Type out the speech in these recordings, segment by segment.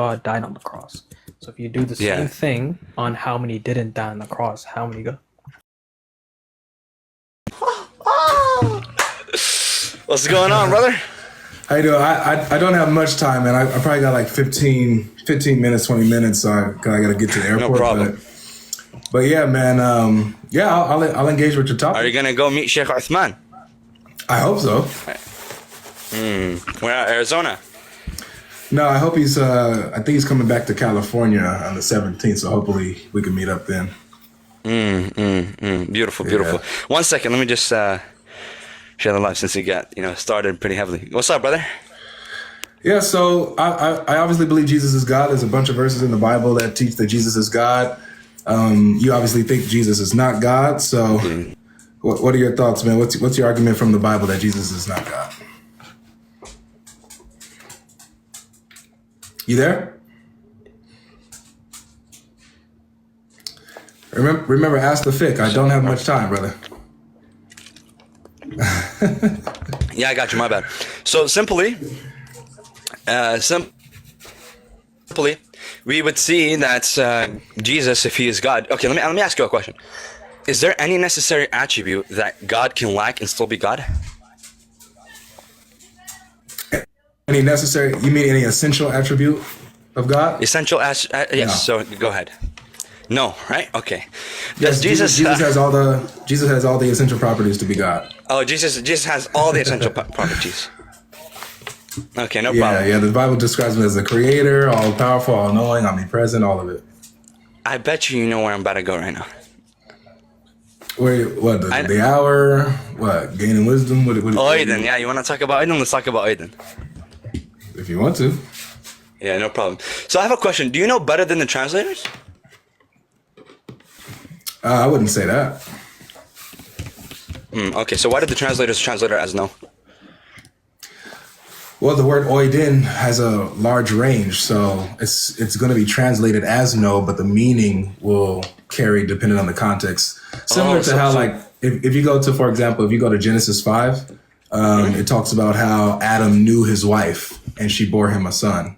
God died on the cross. So if you do the same thing on how many didn't die on the cross, how many go? What's going on, brother? How you doing? I don't have much time, man. I probably got like 15 minutes, 20 minutes, so I got to get to the airport. No problem. But yeah, man. I'll engage with your topic. Are you gonna go meet Sheikh Uthman? I hope so. We're at Arizona. No, I hope he's. I think he's coming back to California on the 17th. So hopefully we can meet up then. Beautiful, beautiful. Yeah. 1 second, let me just share the live since we got started pretty heavily. What's up, brother? Yeah, so I obviously believe Jesus is God. There's a bunch of verses in the Bible that teach that Jesus is God. You obviously think Jesus is not God. So what are your thoughts, man? What's your argument from the Bible that Jesus is not God? You there? Remember, ask the fic. I don't have much time, brother. Yeah, I got you. My bad. So simply, we would see that Jesus, if he is God. Okay, let me ask you a question. Is there any necessary attribute that God can lack and still be God? Any necessary? You mean any essential attribute of God? Essential yes. No. So go ahead. No, right? Okay. Yes, Jesus has all the essential properties to be God. Oh, Jesus has all the essential properties. Okay, no problem. Yeah. The Bible describes him as the creator, all powerful, all knowing, omnipresent, all of it. I bet you know where I'm about to go right now. Wait, what? The hour? What? Gaining wisdom? Oiden, yeah. You want to talk about Oiden? Let's talk about Oiden. If you want to. Yeah, no problem. So I have a question. Do you know better than the translators? I wouldn't say that. Okay, so why did the translators translate it as no? Well, the word oiden has a large range, so it's going to be translated as no, but the meaning will carry depending on the context. Similar to how, like, if you go to, for example, if you go to Genesis 5, it talks about how Adam knew his wife and she bore him a son,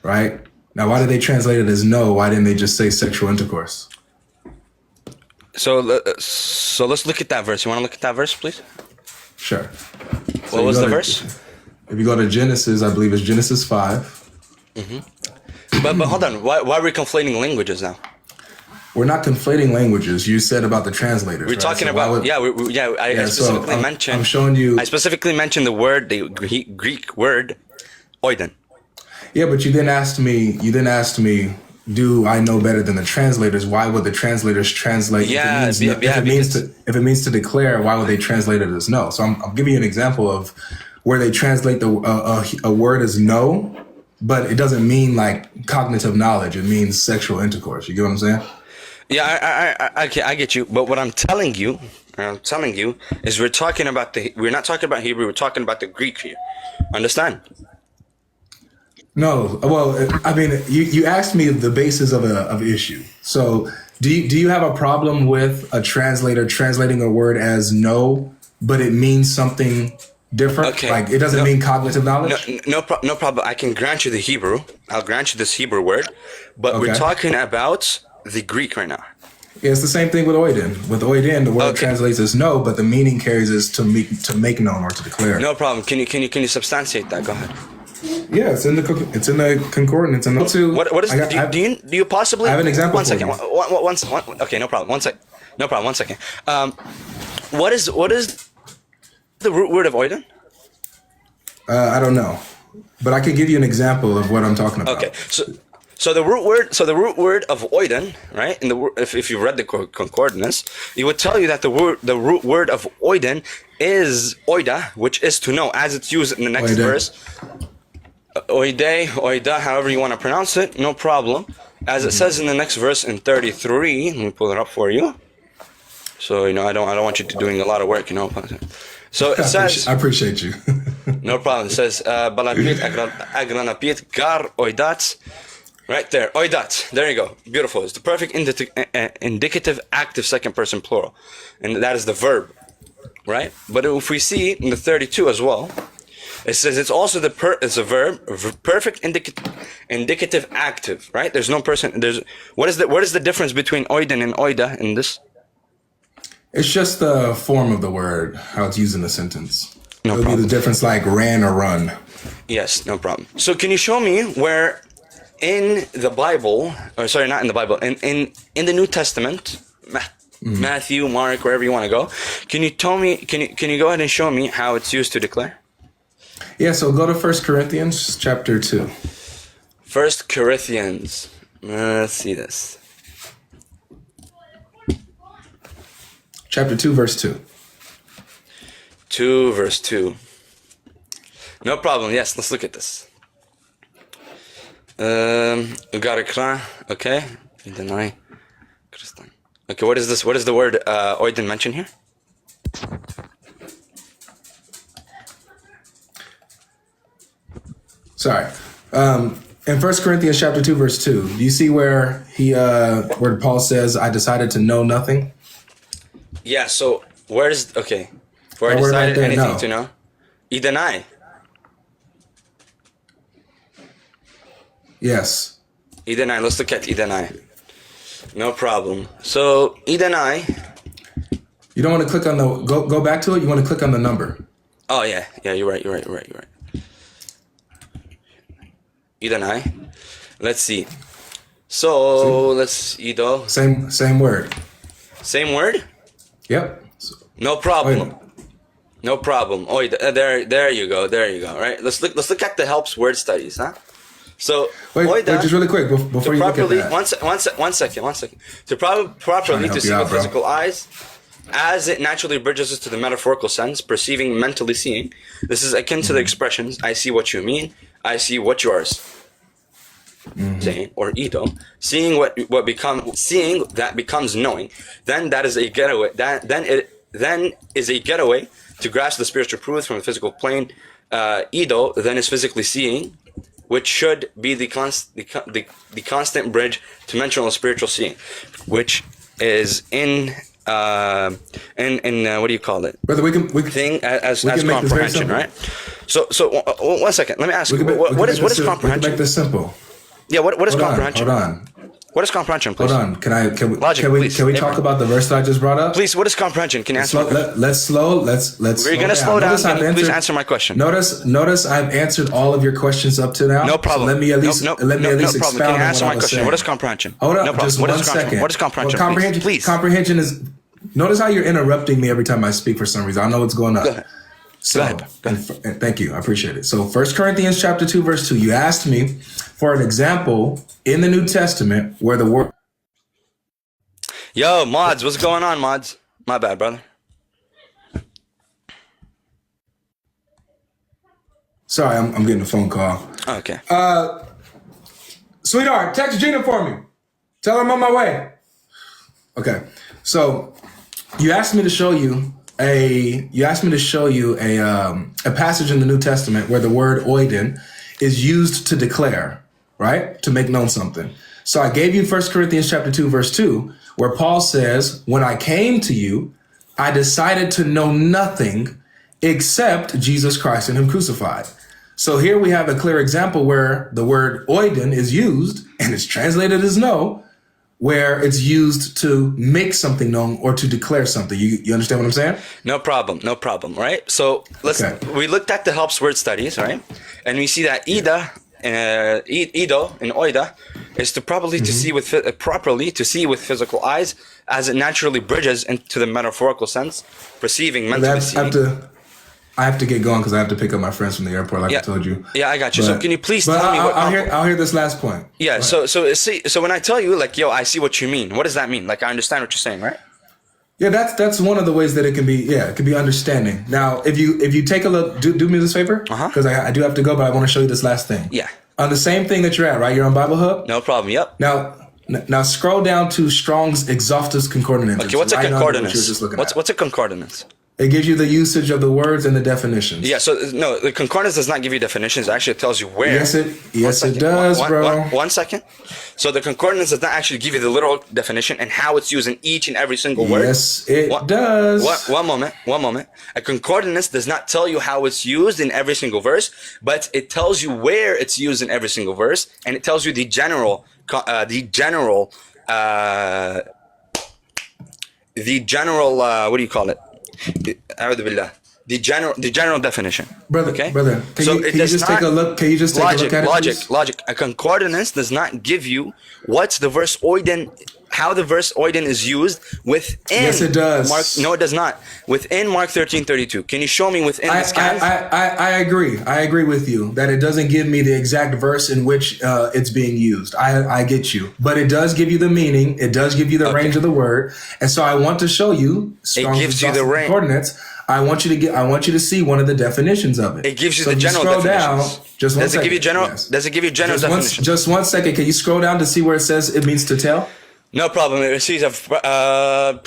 right? Now, why did they translate it as no? Why didn't they just say sexual intercourse? So let's look at that verse. You want to look at that verse, please? Sure. What was the verse? If you go to Genesis, I believe it's Genesis 5. But hold on. Why are we conflating languages now? We're not conflating languages. You said about the translators. We're talking about I specifically mentioned. I'm showing you. I specifically mentioned the Greek word, oiden. Yeah, but you then asked me. Do I know better than the translators? Why would the translators translate? If it means to declare, why would they translate it as no? So I'm giving you an example of where they translate a word as no, but it doesn't mean like cognitive knowledge. It means sexual intercourse. You get what I'm saying? Yeah, I get you. But what I'm telling you is we're not talking about Hebrew. We're talking about the Greek here. Understand? No, well, I mean, you asked me the basis of an issue. So, do you have a problem with a translator translating a word as no, but it means something different? Okay. Like it doesn't mean cognitive knowledge. No problem. I can grant you the Hebrew. I'll grant you this Hebrew word, but we're talking about the Greek right now. Yeah, it's the same thing with oiden. With oiden, the word translates as no, but the meaning carries as to make known or to declare. No problem. Can you substantiate that? Go ahead. Yeah, it's in the concordance. What is? Do you possibly? I have an example. 1 second. Okay, no problem. 1 second. No problem. 1 second. What is the root word of oiden? I don't know, but I could give you an example of what I'm talking about. Okay, so the root word of oiden, right? If you read the concordance, it would tell you that the root word of oiden is oida, which is to know, as it's used in the next verse. Oida, however you want to pronounce it, no problem. As it says in the next verse in 33, let me pull it up for you. So I don't want you to doing a lot of work, So it says. I appreciate you. No problem. It says Balanpit agranapit gar oidat. Right there, oidat. There you go. Beautiful. It's the perfect indicative active second person plural, and that is the verb, right? But if we see in the 32 as well. It says it's also it's a verb, perfect indicative active, right? There's no person. What is the difference between Oiden and Oida in this? It's just the form of the word, how it's used in the sentence. No It'll problem. be the difference like ran or run. Yes, no problem. So can you show me where in the Bible, or sorry, not in the Bible, in the New Testament, Matthew, Mark, wherever you want to go, can you tell me? Can you go ahead and show me how it's used to declare? Yeah, so go to 1 Corinthians chapter 2. 1 Corinthians. Let's see this. Chapter 2, verse 2. 2 verse 2. No problem. Yes, let's look at this. We got a kra. Okay. Deny. Okay, what is this? What is the word Oiden mentioned here? Sorry. In 1 Corinthians chapter 2, verse 2, do you see where where Paul says, I decided to know nothing? Yeah, so where is where I That word right decided there, anything no. to know? Deny. Yes. Deny. Let's look at deny. No problem. So deny. You don't want to click on the go back to it, you want to click on the number. Oh yeah, you're right. Deny. Let's see. So let's Ido. Same word. Same word? Yep. No problem. Oida. No problem. Oh, there you go. Right. Let's look at the helps word studies, huh? So Wait, just really quick before you look at that. One second. To properly to see out, with bro. physical eyes, as it naturally bridges us to the metaphorical sense, perceiving, mentally seeing. This is akin to the expressions "I see what you mean," "I see what yours." Saying or Ito, seeing seeing that becomes knowing. Then that is a getaway. Then is a getaway to grasp the spiritual truth from the physical plane. Ido then is physically seeing, which should be the constant bridge to mental and spiritual seeing, which is in what do you call it? Brother, we can Thing as make this very comprehension, simple. right? So 1 second. Let me ask you, what is We can comprehension? make this simple. Yeah, what is comprehension? Hold on. What is comprehension, please? Hold on. Can Logic, we please. talk about the verse that I just brought up? Please, what is comprehension? Can you answer my question? Let's We're gonna slow down. Can you please answer my question? Notice I've answered all of your questions up to now. No problem. So let me at least no expound problem. Can you on answer what my I was question? saying. What is comprehension? Hold up, no problem. just What one is second. What is comprehension? Well, comprehension, please. comprehension is. Notice how you're interrupting me every time I speak for some reason. I know what's going on. Go ahead. So, Go ahead. and thank you. I appreciate it. So 1 Corinthians chapter 2, verse 2, you asked me for an example in the New Testament where the word. Yo, mods, what's going on, mods? My bad, brother. Sorry, I'm getting a phone call. Okay. Sweetheart, text Gina for me. Tell her I'm on my way. Okay. So you asked me to show you a passage in the New Testament where the word oiden is used to declare, right? To make known something. So I gave you 1 Corinthians chapter 2, verse 2, where Paul says, when I came to you, I decided to know nothing except Jesus Christ and him crucified. So here we have a clear example where the word oiden is used and it's translated as know, where it's used to make something known or to declare something. You understand what I'm saying? No problem, right? So we looked at the helps word studies, right? And we see that Ido and Oida is to properly to see with physical eyes, as it naturally bridges into the metaphorical sense, perceiving, mentally seeing. I have to get going because I have to pick up my friends from the airport, like I told you. Yeah, I got you. So can you please tell me what? I'll hear this last point. Yeah. So when I tell you like, yo, I see what you mean. What does that mean? Like, I understand what you're saying, right? Yeah, that's one of the ways that it can be. Yeah, it can be understanding. Now, if you take a look, do me this favor, because I do have to go, but I want to show you this last thing. Yeah. On the same thing that you're at, right? You're on Bible Hub. No problem. Yep. Now scroll down to Strong's Exhaustive Concordance. Okay, what's a concordance? What's What's a concordance? It gives you the usage of the words and the definitions. Yeah, so no, the concordance does not give you definitions. Actually, it tells you where. Yes, it does, bro. One second. So the concordance does not actually give you the literal definition and how it's used in each and every single word. Yes, it does. One moment. A concordance does not tell you how it's used in every single verse, but it tells you where it's used in every single verse, and it tells you the general what do you call it? The general definition. Brother, okay? Can you just take a look? Can you just take a look at it? Logic. A concordance does not give you what's the verse Oiden, how the verse Oiden is used within. Yes, it does. No, it does not. Within Mark 13:32. Can you show me within the scans? I agree. I agree with you that it doesn't give me the exact verse in which it's being used. I get you, but it does give you the meaning. It does give you the range of the word, and so I want to show you. It gives you the range. Coordinates. I want you to see one of the definitions of it. It gives you the general definitions. Just one second. Give you general? Yes. Does it give you general definitions? Just 1 second. Can you scroll down to see where it says it means to tell? No problem. It receives right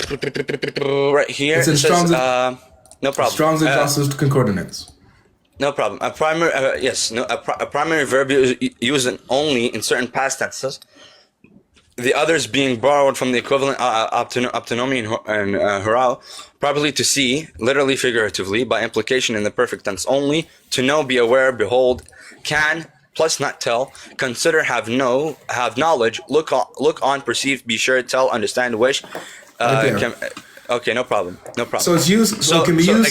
here. It's in Strong's. No problem. Strong's Exhaustive Concordance. No problem. A primary, a primary verb used only in certain past tenses. The others being borrowed from the equivalent optonomy and hurao, properly to see, literally, figuratively, by implication in the perfect tense only, to know, be aware, behold, can, plus not tell, consider, have knowledge, look on, perceive, be sure, tell, understand, wish. Okay, no problem. So it's used. So it can be used.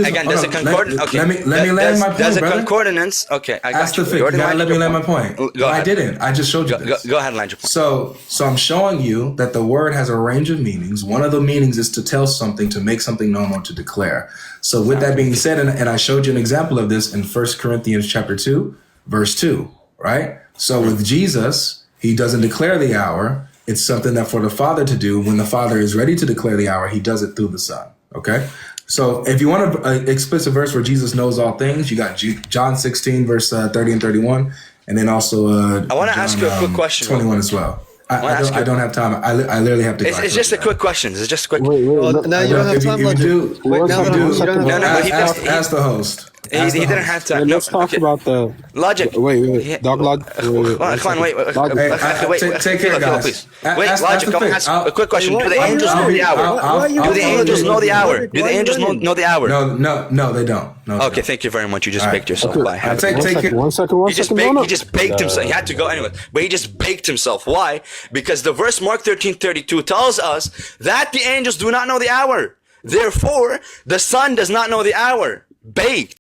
Again, does it concordance? Okay, let me land my point, does it brother. concordance? Okay, I got Ask you. the you gotta let me land my point. I didn't. I just showed you this. Go ahead and land your point. So I'm showing you that the word has a range of meanings. One of the meanings is to tell something, to make something known, or to declare. So with that being said, and I showed you an example of this in 1 Corinthians chapter 2, verse 2, right? So with Jesus, he doesn't declare the hour. It's something that for the Father to do. When the Father is ready to declare the hour, he does it through the Son. Okay? So if you want an explicit verse where Jesus knows all things, you got John 16, verse 30 and 31. And then also I want to ask you a quick question. 21 as well. I don't have time. I literally have to go. It's just a quick question. It's just a quick. Wait, No, you don't have time. If you do, ask the host. He didn't have time. Let's talk about the logic. Wait. Dog logic. Come on, wait. Take care, guys. Wait, logic. Come ask a quick question. Do the angels know the hour? Do the angels know the hour? Do the angels know the hour? No, they don't. No. Okay, thank you very much. You just baked yourself. Bye. One second. He just baked himself. He had to go anyway, but he just baked himself. Why? Because the verse Mark 13:32 tells us that the angels do not know the hour. Therefore, the Son does not know the hour. Baked.